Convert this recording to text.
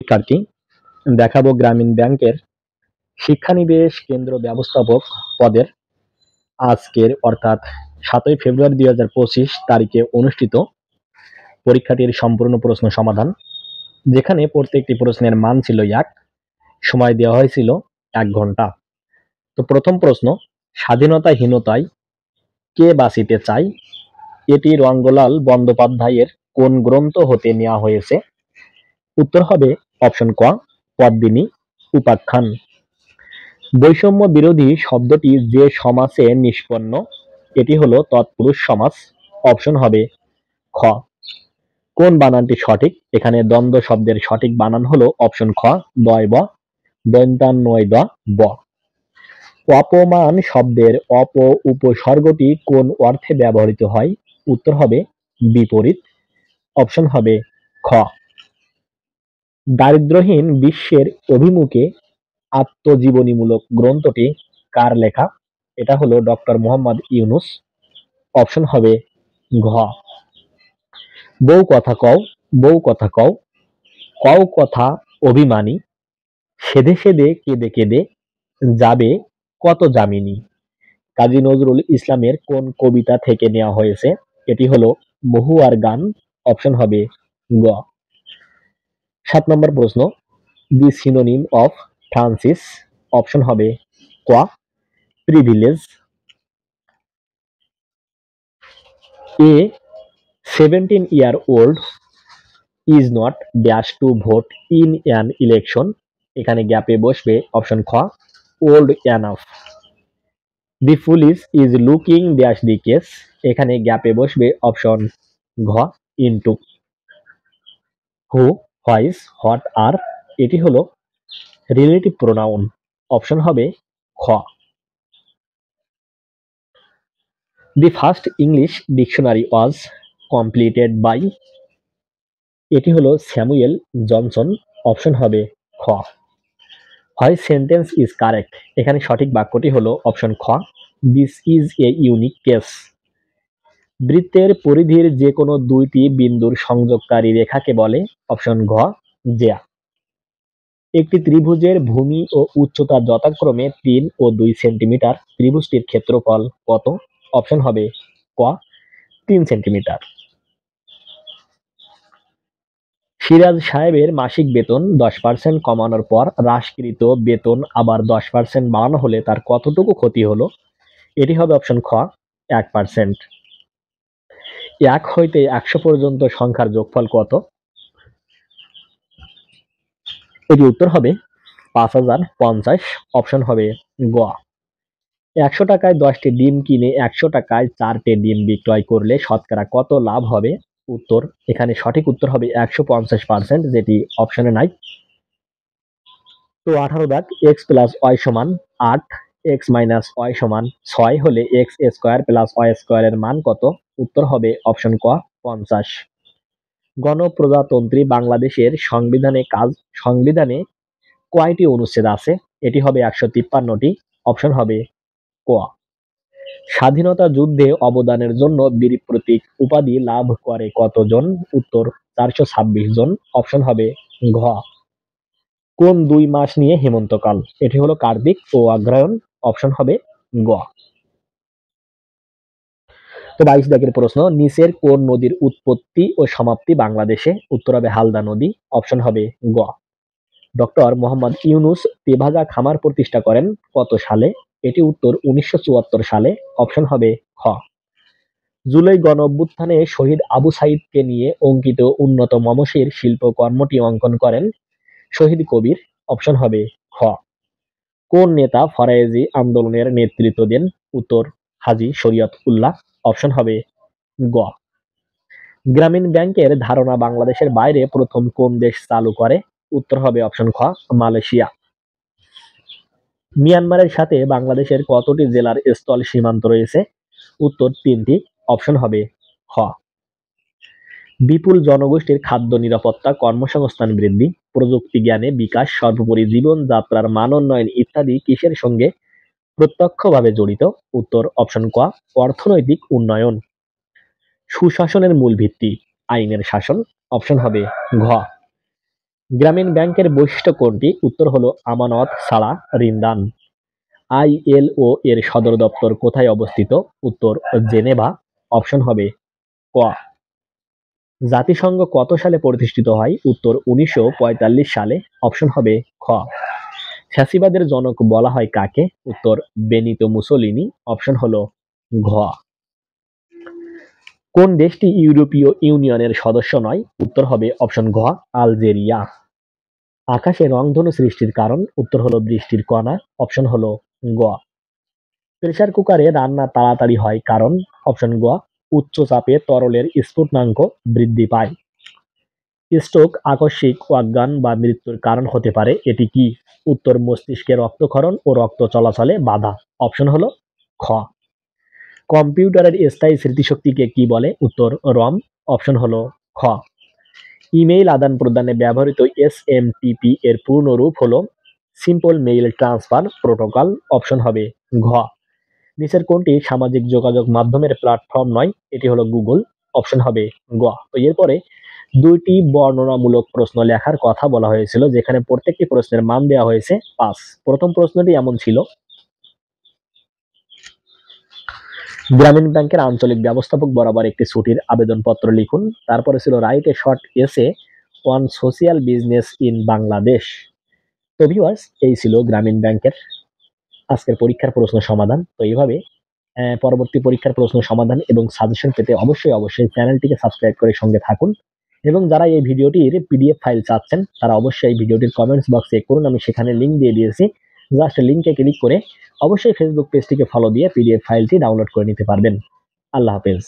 শিক্ষার্থী, দেখাবো গ্রামীণ ব্যাংকের শিক্ষানিবেশ কেন্দ্র ব্যবস্থাপক পদের আজকের অর্থাৎ 7ই ফেব্রুয়ারি 2025 তারিখে অনুষ্ঠিত পরীক্ষাটির সম্পূর্ণ প্রশ্ন সমাধান, যেখানে প্রত্যেকটি প্রশ্নের মান ছিল 1, সময় দেওয়া হয়েছিল 1 ঘন্টা। তো প্রথম প্রশ্ন, স্বাধীনতাহীনতায় কে বাঁচিতে চায়? এটি রঙ্গলাল বন্দ্যোপাধ্যায়ের কোন গ্রন্থ হতে নেওয়া হয়েছে? উত্তর হবে অপশন ক, পদ্মিনী উপাখ্যান। বৈষম্য বিরোধী শব্দটি যে সমাসে নিষ্পন্ন, এটি হলো তৎপুরুষ সমাস। অপশন হবে খ। কোন বানানটি সঠিক? এখানে দ্বন্দ্ব শব্দের সঠিক বানান হলো অপশন খ, দয় ব, দন্তান্বয় দ ব। অপমান শব্দের অপ উপসর্গটি কোন অর্থে ব্যবহৃত হয়? উত্তর হবে বিপরীত। অপশন হবে খ। দারিদ্র্যহীন বিশ্বের অভিমুখে আত্মজীবনীমূলক গ্রন্থটি কার লেখা? এটা হলো ডক্টর মোহাম্মদ ইউনুস। অপশন হবে ঘ। বউ কথা কও, বউ কথা কও, কও কথা অভিমানী, সেধে সেধে কেঁদে কেঁদে যাবে কত যামিনী। কাজী নজরুল ইসলামের কোন কবিতা থেকে নেওয়া হয়েছে? এটি হলো মহুয়ার গান। অপশন হবে গ। 7 নম্বর প্রশ্ন, দি সিনোনিম অফ ফ্রান্সিস। অপশন হবে ক, privilege. A 17-year-old is not dash to vote in an election। এখানে গ্যাপে বসবে অপশন খ, old enough। The police is looking dash the case. এখানে গ্যাপে বসবে অপশন ঘ, ইনটু। হু, হোয়াইস, হোয়াট আর, এটি হলো রিলেটিভ প্রোনাউন। অপশন হবে খ। The first English dictionary was completed by. এটি হলো স্যামুয়েল জনসন। অপশন হবে খ। হয় সেন্টেন্স ইজ কারেক্ট। এখানে সঠিক বাক্যটি হলো অপশন খ, this is a unique case. বৃত্তের পরিধির যে কোনো দুইটি বিন্দুর সংযোগকারী রেখাকে বলে? অপশন ঘ, জ্যা। একটি ত্রিভুজের ভূমি ও উচ্চতা যথাক্রমে 3 ও 2 সেন্টিমিটার। ত্রিভুজটির ক্ষেত্রফল কত? অপশন হবে ক, 3 সেন্টিমিটার। সিরাজ সাহেবের মাসিক বেতন 10% কমানোর পর হ্রাসকৃত বেতন আবার 10% বাড়ানো হলে তার কতটুকু ক্ষতি হলো? এটি হবে অপশন খ, 1%। 1 হইতে 100 পর্যন্ত সংখ্যার যোগফল কত? এটি উত্তর হবে 5050। অপশন হবে গ। 100 টাকায় 10টি ডিম কিনে 100 টাকায় 4টে ডিম বিক্রয় করলে শতকরা কত লাভ হবে? উত্তর, এখানে সঠিক উত্তর হবে 150%, যেটি অপশনে নাই। তো 18 দাগ, x প্লাস y সমান 8, x মাইনাস y সমান 6 হলে x স্কোয়ার প্লাস y স্কোয়ারের মান কত? উত্তর হবে অপশন ক, 50। গণপ্রজাতন্ত্রী বাংলাদেশের সংবিধানে কয়টি অনুচ্ছেদ আছে? এটি হবে 153টি। অপশন হবে ক। স্বাধীনতা যুদ্ধে অবদানের জন্য বীর প্রতীক উপাধি লাভ করে কতজন? উত্তর 426 জন। অপশন হবে ঘ। কোন 2 মাস নিয়ে হেমন্তকাল? এটি হলো কার্তিক ও অগ্রহায়ণ। অপশন হবে গ। তো 22 দাগের প্রশ্ন, নিচের কোন নদীর উৎপত্তি ও সমাপ্তি বাংলাদেশে? উত্তর হবে হালদা নদী। অপশন হবে গ। ডক্টর মোহাম্মদ ইউনুস তেভাগা খামার প্রতিষ্ঠা করেন কত সালে? এটি উত্তর 1974 সালে। অপশন হবে খ। জুলাই গণ অভ্যুত্থানে শহীদ আবু সাইদকে নিয়ে অঙ্কিত উন্নত মমশির শিল্পকর্মটি অঙ্কন করেন শহীদ কবির। অপশন হবে খ। কোন নেতা ফরায়েজি আন্দোলনের নেতৃত্ব দেন? উত্তর হাজী শরীয়ত উল্লাহ। অপশন হবে গ। গ্রামীণ ব্যাংকের ধারণা বাংলাদেশের বাইরে প্রথম কোন দেশ চালু করে? উত্তর হবে অপশন খ, মালয়েশিয়া। মিয়ানমারের সাথে বাংলাদেশের কতটি জেলার স্থল সীমান্ত রয়েছে? উত্তর 3টি। অপশন হবে খ। বিপুল জনগোষ্ঠীর খাদ্য নিরাপত্তা, কর্মসংস্থান বৃদ্ধি, প্রযুক্তি জ্ঞানে বিকাশ, সর্বোপরি জীবনযাত্রার মান উন্নয়ন ইত্যাদি কিসের সঙ্গে প্রত্যক্ষভাবে জড়িত? উত্তর অপশন ক, অর্থনৈতিক উন্নয়ন। সুশাসনের মূল ভিত্তি? আইনের শাসন। অপশন হবে ঘ। গ্রামীণ ব্যাংকের বৈশিষ্ট্য কোনটি? উত্তর হলো আমানত ছাড়া ঋণদান। আইএলও এর সদর দপ্তর কোথায় অবস্থিত? উত্তর জেনেভা। অপশন হবে ক। জাতিসংঘ কত সালে প্রতিষ্ঠিত হয়? উত্তর 1945 সালে। অপশন হবে খ। ফ্যাসিবাদের জনক বলা হয় কাকে? উত্তর বেনিতো মুসোলিনি। অপশন হলো ঘ। কোন দেশটি ইউরোপীয় ইউনিয়নের সদস্য নয়? উত্তর হবে অপশন ঘ আলজেরিয়া। আকাশে রংধনু সৃষ্টির কারণ? উত্তর হলো বৃষ্টির কণা। অপশন হলো গ। প্রেসার কুকারে রান্না তাড়াতাড়ি হয় কারণ? অপশন গ উচ্চ চাপে তরলের স্ফুটনাঙ্ক বৃদ্ধি পায়। স্ট্রোক আকস্মিক অজ্ঞান বা মৃত্যুর কারণ হতে পারে, এটি কি? উত্তর মস্তিষ্কে রক্তক্ষরণ ও রক্ত চলাচলে বাধা। অপশন হলো খ। কম্পিউটারের স্থায়ী স্মৃতিশক্তিকে কি বলে? উত্তর রম। অপশন হলো খ। ইমেইল আদান প্রদানে ব্যবহৃত এসএমটিপি এর পূর্ণ রূপ হলো simple mail transfer protocol. Option হবে ঘ। নিচের কোনটি সামাজিক যোগাযোগ মাধ্যমের প্ল্যাটফর্ম নয়? এটি হলো গুগল। অপশন হবে গ। তো এরপরে দুইটি বর্ণনামূলক প্রশ্ন লেখার কথা বলা হয়েছিল, যেখানে প্রত্যেকটি প্রশ্নের মান দেওয়া হয়েছে 5। প্রথম প্রশ্নটি এমন ছিল, গ্রামীণ ব্যাংকের আঞ্চলিক ব্যবস্থাপক বরাবর একটি ছুটির আবেদনপত্র লিখুন। তারপরে ছিল write a short essay on social business in Bangladesh. তো ভিউয়ার্স, এই ছিল গ্রামীণ ব্যাংকের আজকের পরীক্ষার প্রশ্ন সমাধান। তো এইভাবে পরবর্তী পরীক্ষার প্রশ্ন সমাধান এবং সাজেশন পেতে অবশ্যই চ্যানেলটিকে সাবস্ক্রাইব করে সঙ্গে থাকুন। এবং যারা এই ভিডিওটির পিডিএফ ফাইল চাচ্ছেন তারা অবশ্যই এই ভিডিওটির কমেন্টস বক্সে চেক করুন, আমি সেখানে লিঙ্ক দিয়ে দিয়েছি। জাস্ট লিঙ্কে ক্লিক করে অবশ্যই ফেসবুক পেজটিকে ফলো দিয়ে পিডিএফ ফাইলটি ডাউনলোড করে নিতে পারবেন। আল্লাহ হাফেজ।